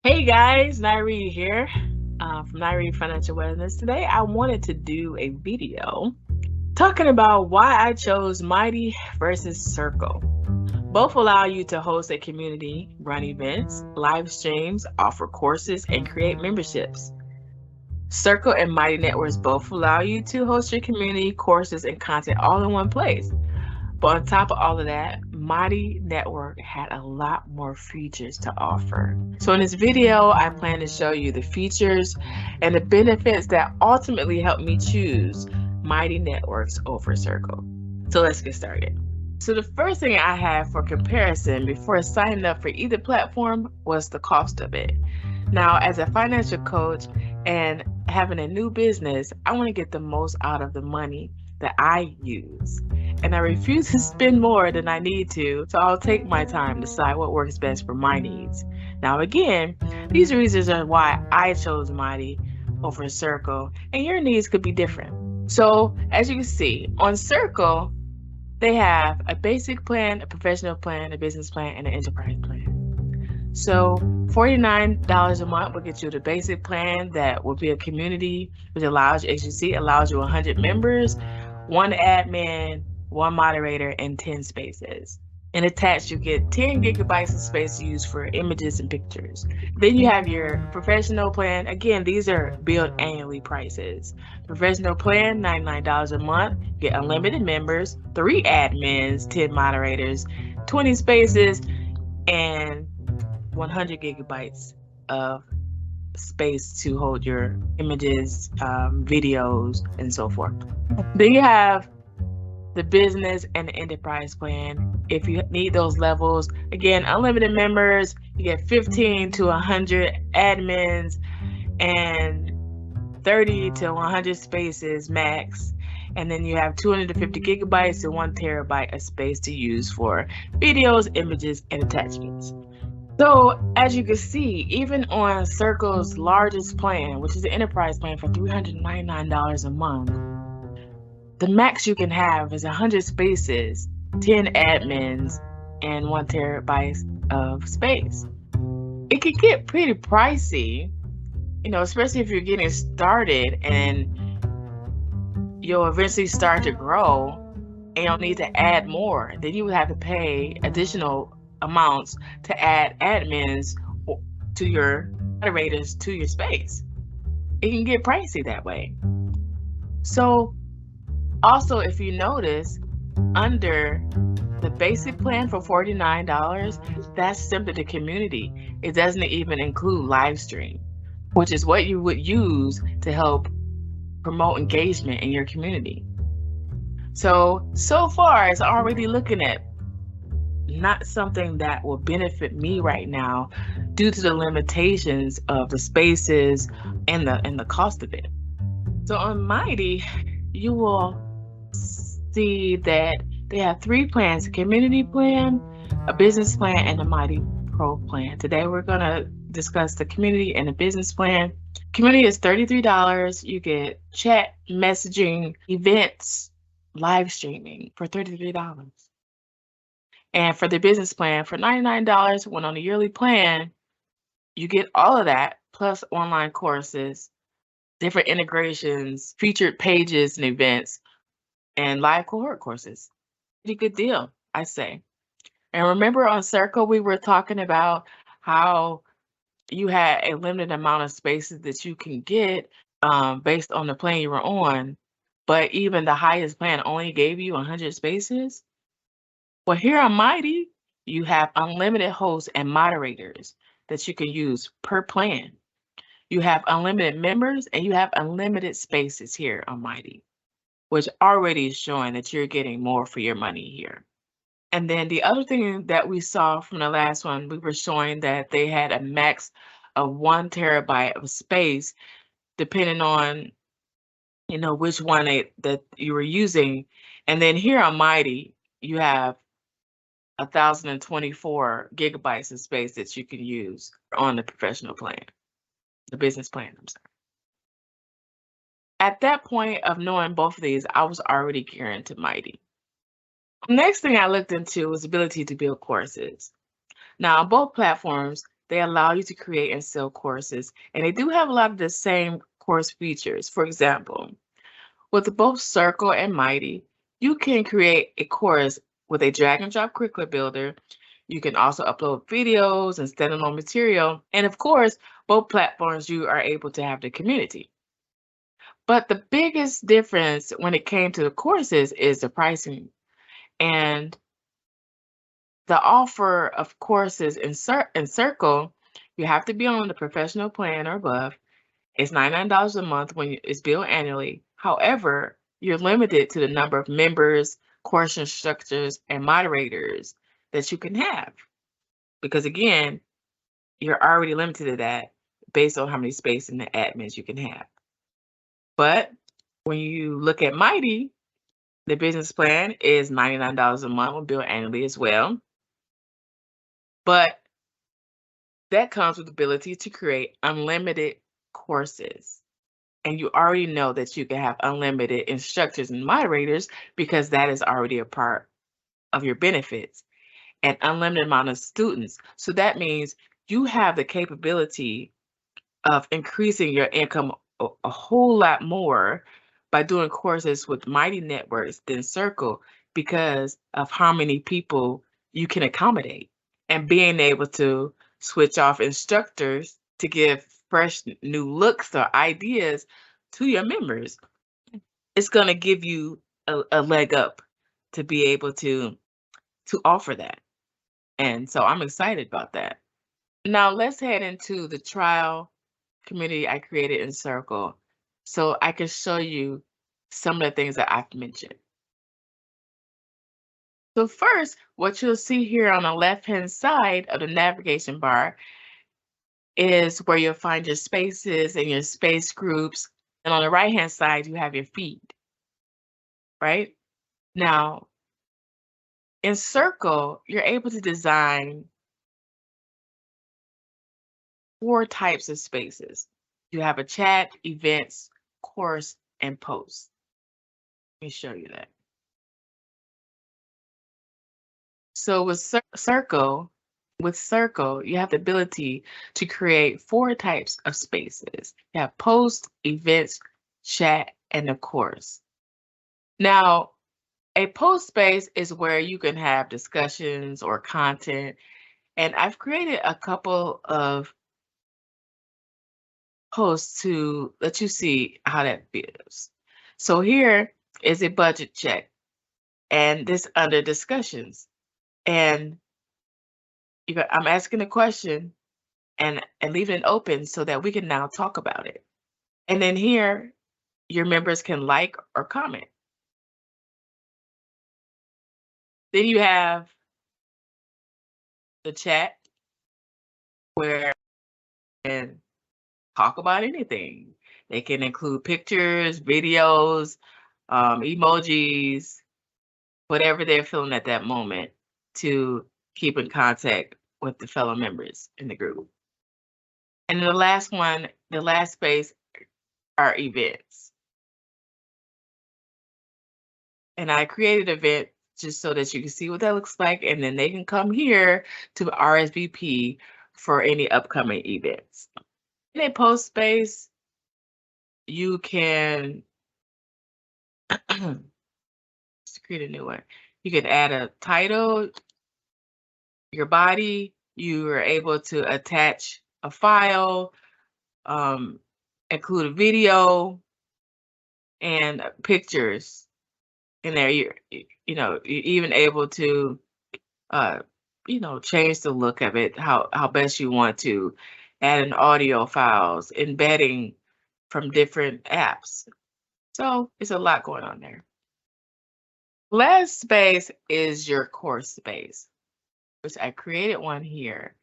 Hey guys, Nairi here from Nairi Financial Wellness. Today I wanted to do a video talking about why I chose Mighty versus Circle. Both allow you to host a community, run events, live streams, offer courses, and create memberships. Circle and Mighty Networks both allow you to host your community, courses, and content all in one place. But on top of all of that, Mighty Network had a lot more features to offer. So in this video, I plan to show you the features and the benefits that ultimately helped me choose Mighty Networks over Circle. So let's get started. So the first thing I had for comparison before signing up for either platform was the cost of it. Now, as a financial coach and having a new business, I want to get the most out of the money that I use. And I refuse to spend more than I need to, so I'll take my time to decide what works best for my needs. Now, again, these reasons are why I chose Mighty over Circle, and your needs could be different. So, as you can see, on Circle, they have a basic plan, a professional plan, a business plan, and an enterprise plan. So $49 a month will get you the basic plan that will be a community, which allows you, as you see, allows you 100 members, one admin, one moderator, and 10 spaces. And attached, you get 10 gigabytes of space to use for images and pictures. Then you have your professional plan. Again, these are billed annually prices. Professional plan, $99 a month. Get unlimited members, 3 admins, 10 moderators, 20 spaces, and 100 gigabytes of space to hold your images, videos, and so forth. Then you have the business and the enterprise plan. If you need those levels, again, unlimited members, you get 15 to 100 admins and 30 to 100 spaces max. And then you have 250 gigabytes to 1 terabyte of space to use for videos, images, and attachments. So, as you can see, even on Circle's largest plan, which is the enterprise plan for $399 a month, the max you can have is 100 spaces, 10 admins, and 1 terabyte of space. It could get pretty pricey, especially if you're getting started and you'll eventually start to grow and you'll need to add more. Then you would have to pay additional amounts to add admins to your moderators to your space. It can get pricey that way. So also, if you notice, under the basic plan for $49, that's simply the community. It doesn't even include live stream, which is what you would use to help promote engagement in your community. So far, it's already looking at not something that will benefit me right now due to the limitations of the spaces and the cost of it. So on Mighty, you will see that they have 3 plans: a community plan, a business plan, and a Mighty Pro plan. Today we're going to discuss the community and the business plan. Community is $33. You get chat, messaging, events, live streaming for $33. And for the business plan, for $99, when on a yearly plan, you get all of that, plus online courses, different integrations, featured pages and events, and live cohort courses. Pretty good deal, I say. And remember on Circle, we were talking about how you had a limited amount of spaces that you can get based on the plan you were on, but even the highest plan only gave you 100 spaces. Well, here on Mighty, you have unlimited hosts and moderators that you can use per plan. You have unlimited members and you have unlimited spaces here on Mighty, which already is showing that you're getting more for your money here. And then the other thing that we saw from the last one, we were showing that they had a max of 1 terabyte of space, depending on, which one that you were using. And then here on Mighty, you have 1,024 gigabytes of space that you can use on the professional plan, the business plan, I'm sorry. At that point of knowing both of these, I was already gearing to Mighty. Next thing I looked into was the ability to build courses. Now, on both platforms, they allow you to create and sell courses, and they do have a lot of the same course features. For example, with both Circle and Mighty, you can create a course with a drag and drop curriculum builder. You can also upload videos and standalone material. And of course, both platforms, you are able to have the community. But the biggest difference when it came to the courses is the pricing. And the offer of courses in Circle, you have to be on the professional plan or above. It's $99 a month when it's billed annually. However, you're limited to the number of members, course instructors, and moderators that you can have. Because again, you're already limited to that based on how many space and the admins you can have. But when you look at Mighty, the business plan is $99 a month when billed annually as well. But that comes with the ability to create unlimited courses. And you already know that you can have unlimited instructors and moderators because that is already a part of your benefits, and unlimited amount of students. So that means you have the capability of increasing your income a whole lot more by doing courses with Mighty Networks than Circle because of how many people you can accommodate, and being able to switch off instructors to give fresh new looks or ideas to your members. It's going to give you a leg up to be able to offer that. And so I'm excited about that. Now let's head into the trial community I created in Circle so I can show you some of the things that I've mentioned. So first, what you'll see here on the left-hand side of the navigation bar is where you'll find your spaces and your space groups. And on the right-hand side, you have your feed, right? Now, in Circle, you're able to design 4 types of spaces. You have a chat, events, course, and posts. Let me show you that. So with Circle, you have the ability to create 4 types of spaces. You have post, events, chat, and a course. Now, a post space is where you can have discussions or content. And I've created a couple of posts to let you see how that feels. So here is a budget check, and this under discussions. And I'm asking a question and leaving it open so that we can now talk about it. And then here, your members can like or comment. Then you have the chat where you can talk about anything. They can include pictures, videos, emojis, whatever they're feeling at that moment to keep in contact with the fellow members in the group. And then the last one, the last space are events. And I created an event just so that you can see what that looks like, and then they can come here to RSVP for any upcoming events. In a post space, you can create a new one. You can add a title, your body. You are able to attach a file, include a video, and pictures in there. You're even able to change the look of it how best you want to, add an audio files, embedding from different apps. So it's a lot going on there. Last space is your course space, which I created one here.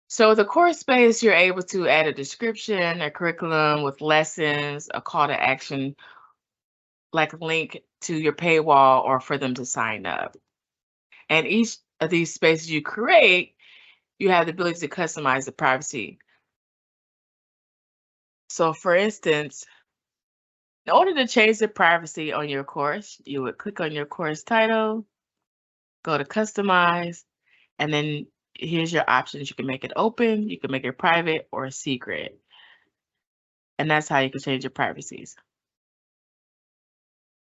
So the course space, you're able to add a description, a curriculum with lessons, a call to action, like a link to your paywall or for them to sign up. And each of these spaces you create, you have the ability to customize the privacy. So for instance, in order to change the privacy on your course, you would click on your course title, go to customize, and then here's your options. You can make it open, you can make it private or secret. And that's how you can change your privacies.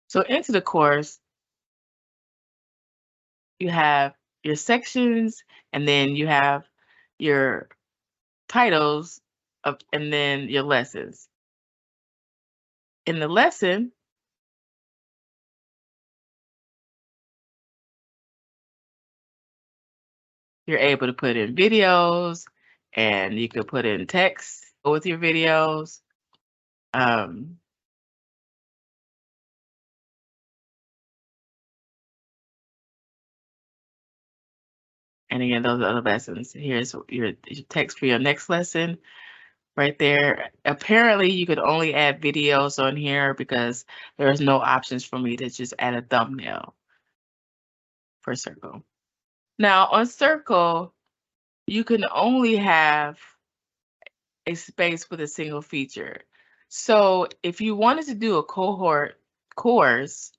So into the course, you have your sections, and then you have your titles of, and then your lessons. In the lesson, you're able to put in videos, and you could put in text with your videos. Um, and again, those are the lessons. Here's your text for your next lesson right there. Apparently, you could only add videos on here because there's no options for me to just add a thumbnail for Circle. Now, on Circle, you can only have a space with a single feature. So if you wanted to do a cohort course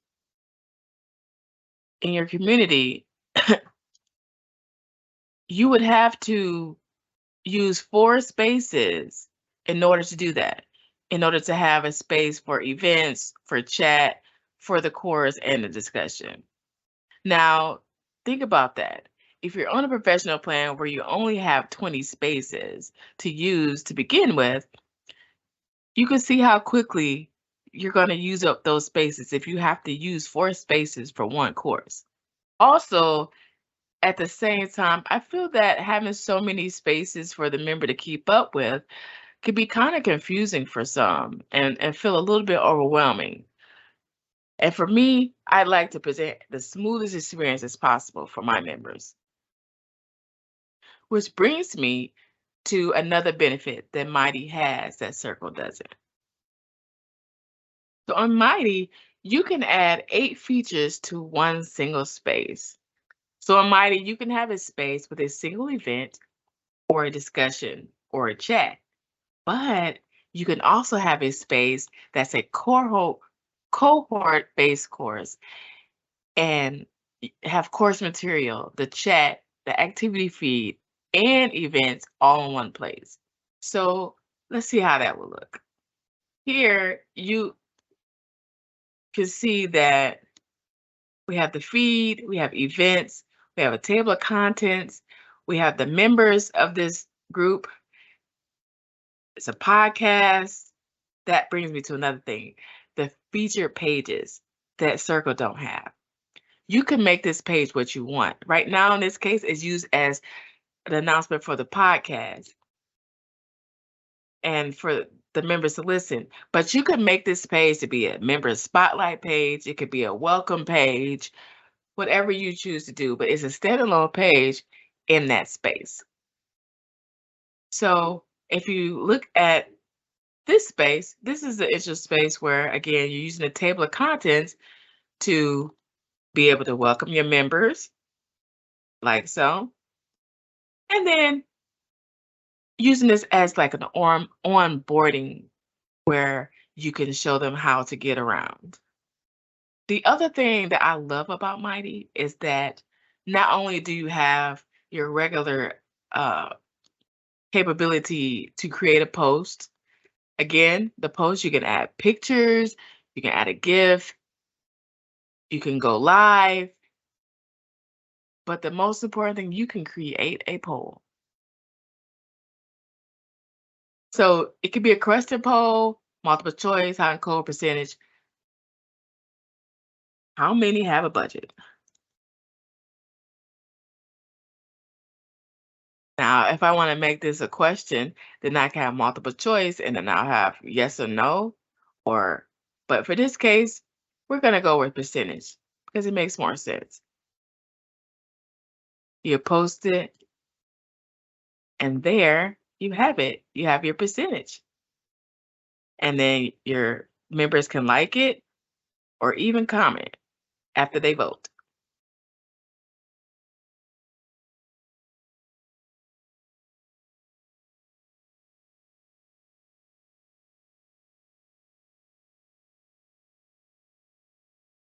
in your community, you would have to use 4 spaces in order to do that, in order to have a space for events, for chat, for the course, and the discussion. Now, think about that. If you're on a professional plan where you only have 20 spaces to use to begin with, you can see how quickly you're going to use up those spaces if you have to use 4 spaces for one course. Also, at the same time, I feel that having so many spaces for the member to keep up with could be kind of confusing for some and feel a little bit overwhelming. And for me, I'd like to present the smoothest experience as possible for my members. Which brings me to another benefit that Mighty has that Circle doesn't. So on Mighty, you can add 8 features to one single space. So on Mighty, you can have a space with a single event or a discussion or a chat. But you can also have a space that's a cohort-based course and have course material, the chat, the activity feed, and events all in one place. So let's see how that will look. Here, you can see that we have the feed, we have events, we have a table of contents, we have the members of this group. It's a podcast. That brings me to another thing, the featured pages that Circle don't have. You can make this page what you want. Right now, in this case, it's used as an announcement for the podcast and for the members to listen. But you could make this page to be a member spotlight page. It could be a welcome page, whatever you choose to do. But it's a standalone page in that space. So if you look at this space, this is the issue space where, again, you're using a table of contents to be able to welcome your members, like so. And then using this as like an onboarding where you can show them how to get around. The other thing that I love about Mighty is that not only do you have your regular capability to create a post, again, the post, you can add pictures, you can add a GIF, you can go live, but the most important thing, you can create a poll. So it could be a question poll, multiple choice, high and cold percentage. How many have a budget? Now, if I want to make this a question, then I can have multiple choice and then I'll have yes or no, but for this case, we're going to go with percentage because it makes more sense. You post it, and there you have it. You have your percentage. And then your members can like it or even comment after they vote.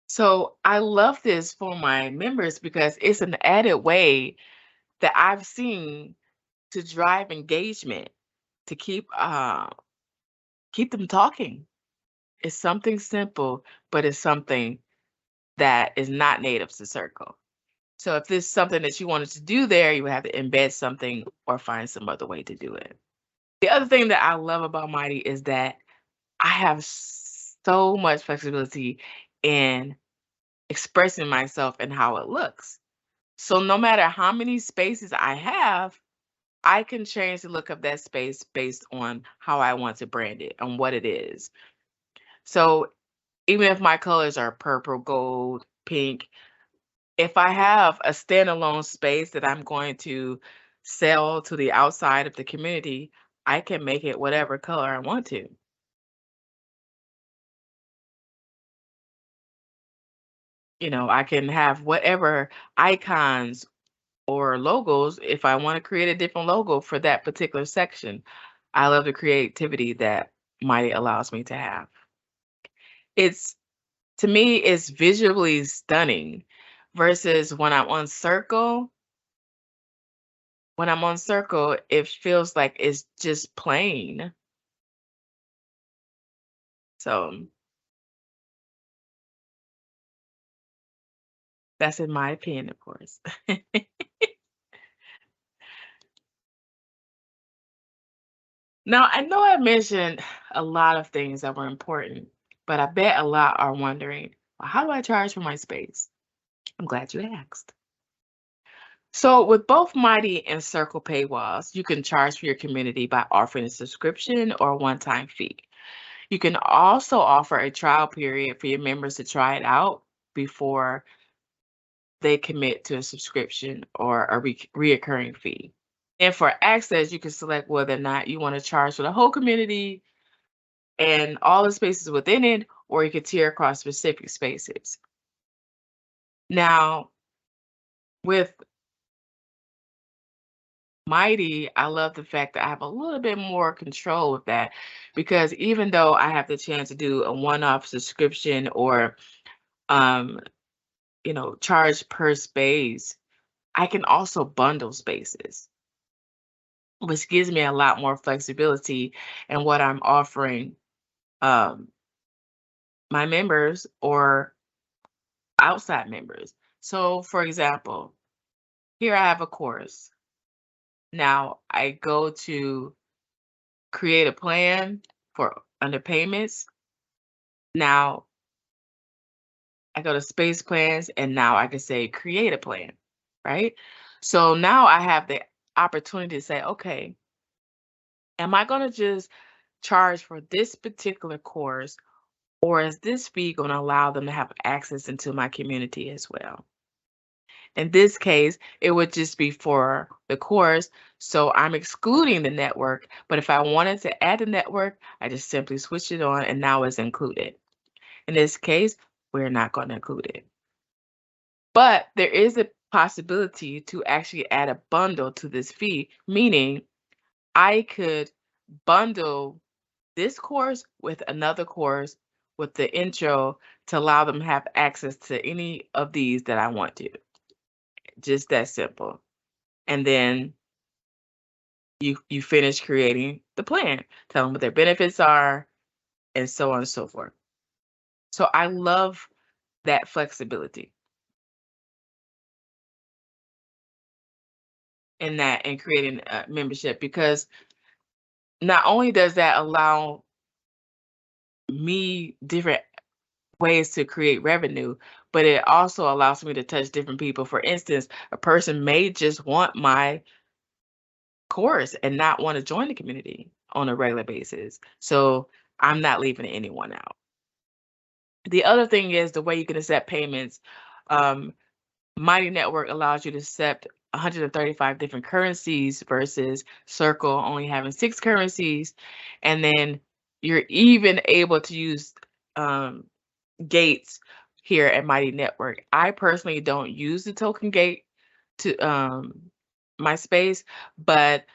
So I love this for my members because it's an added way that I've seen to drive engagement, to keep them talking. It's something simple, but it's something that is not native to Circle. So if there's something that you wanted to do there, you would have to embed something or find some other way to do it. The other thing that I love about Mighty is that I have so much flexibility in expressing myself and how it looks. So no matter how many spaces I have, I can change the look of that space based on how I want to brand it and what it is. So even if my colors are purple, gold, pink, if I have a standalone space that I'm going to sell to the outside of the community, I can make it whatever color I want to. I can have whatever icons or logos if I want to create a different logo for that particular section. I love the creativity that Mighty allows me to have. It's To me, it's visually stunning versus when I'm on Circle, it feels like it's just plain. So that's in my opinion, of course. Now, I know I mentioned a lot of things that were important, but I bet a lot are wondering, well, how do I charge for my space? I'm glad you asked. So, with both Mighty and Circle paywalls, you can charge for your community by offering a subscription or a one-time fee. You can also offer a trial period for your members to try it out before they commit to a subscription or a reoccurring fee. And for access, you can select whether or not you want to charge for the whole community and all the spaces within it, or you could tier across specific spaces. Now, with Mighty, I love the fact that I have a little bit more control with that because even though I have the chance to do a one-off subscription or um, charge per space, I can also bundle spaces, which gives me a lot more flexibility in what I'm offering um, my members or outside members. So, for example, here I have a course. Now I go to create a plan for under payments. Now I go to space plans and now I can say create a plan, right? So now I have the opportunity to say, okay, am I going to just charge for this particular course, or is this fee going to allow them to have access into my community as well? In this case, it would just be for the course, so I'm excluding the network, but if I wanted to add the network, I just simply switch it on and now it's included. In this case, we're not going to include it. But there is a possibility to actually add a bundle to this fee, meaning I could bundle this course with another course with the intro to allow them to have access to any of these that I want to. Just that simple. And then you finish creating the plan, tell them what their benefits are, and so on and so forth. So I love that flexibility in that and creating a membership because not only does that allow me different ways to create revenue, but it also allows me to touch different people. For instance, a person may just want my course and not want to join the community on a regular basis. So I'm not leaving anyone out. The other thing is the way you can accept payments. Um, Mighty Network allows you to accept 135 different currencies versus Circle only having 6 currencies. And then you're even able to use gates here at Mighty Network. I personally don't use the token gate to my space, but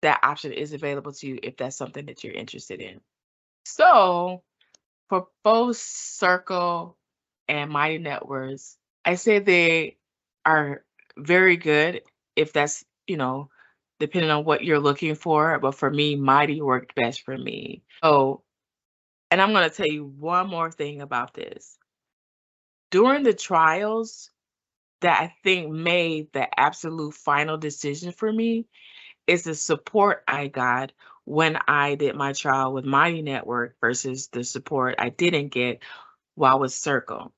that option is available to you if that's something that you're interested in. So for both Circle and Mighty Networks, I say they are very good if that's, depending on what you're looking for. But for me, Mighty worked best for me. Oh, and I'm going to tell you one more thing about this. During the trials that I think made the absolute final decision for me is the support I got when I did my trial with Mighty Network versus the support I didn't get while with Circle.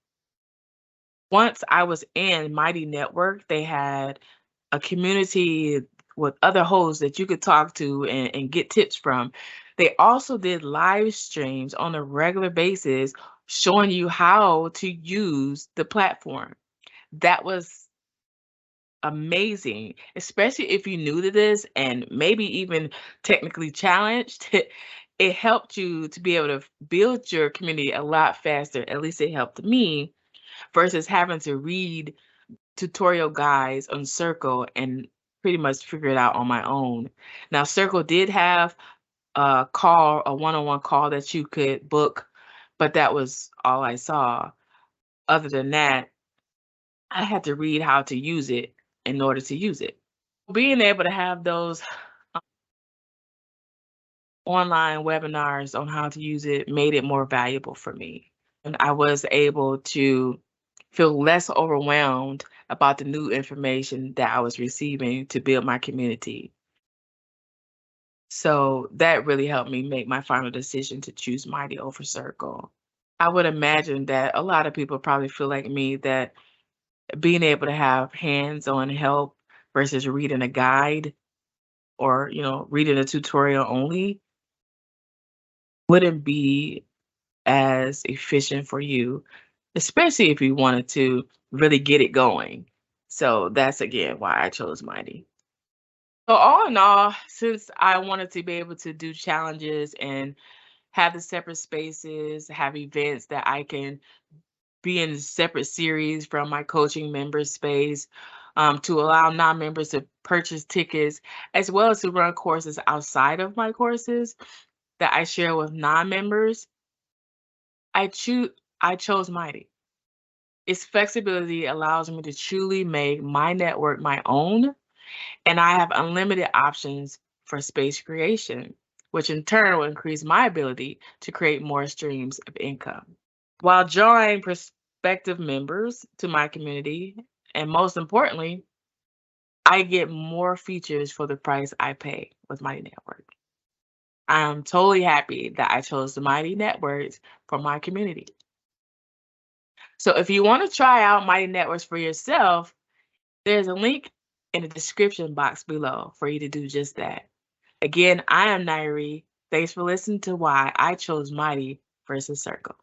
Once I was in Mighty Network, they had a community with other hosts that you could talk to and get tips from. They also did live streams on a regular basis showing you how to use the platform. That was amazing, especially if you're new to this and maybe even technically challenged. It helped you to be able to build your community a lot faster. At least it helped me versus having to read tutorial guides on Circle and pretty much figure it out on my own. Now, Circle did have a one-on-one call that you could book, but that was all I saw. Other than that, I had to read how to use it in order to use it. Being able to have those online webinars on how to use it made it more valuable for me. And I was able to feel less overwhelmed about the new information that I was receiving to build my community. So that really helped me make my final decision to choose Mighty over Circle. I would imagine that a lot of people probably feel like me that being able to have hands-on help versus reading a guide or, reading a tutorial only wouldn't be as efficient for you, especially if you wanted to really get it going. So that's again why I chose Mighty. So all in all, since I wanted to be able to do challenges and have the separate spaces, have events that I can be in separate series from my coaching member space, to allow non-members to purchase tickets, as well as to run courses outside of my courses that I share with non-members, I chose Mighty. Its flexibility allows me to truly make my network my own, and I have unlimited options for space creation, which in turn will increase my ability to create more streams of income. While drawing prospective members to my community, and most importantly, I get more features for the price I pay with Mighty Network. I'm totally happy that I chose the Mighty Networks for my community. So if you want to try out Mighty Networks for yourself, there's a link in the description box below for you to do just that. Again, I am Nairi. Thanks for listening to why I chose Mighty versus Circle.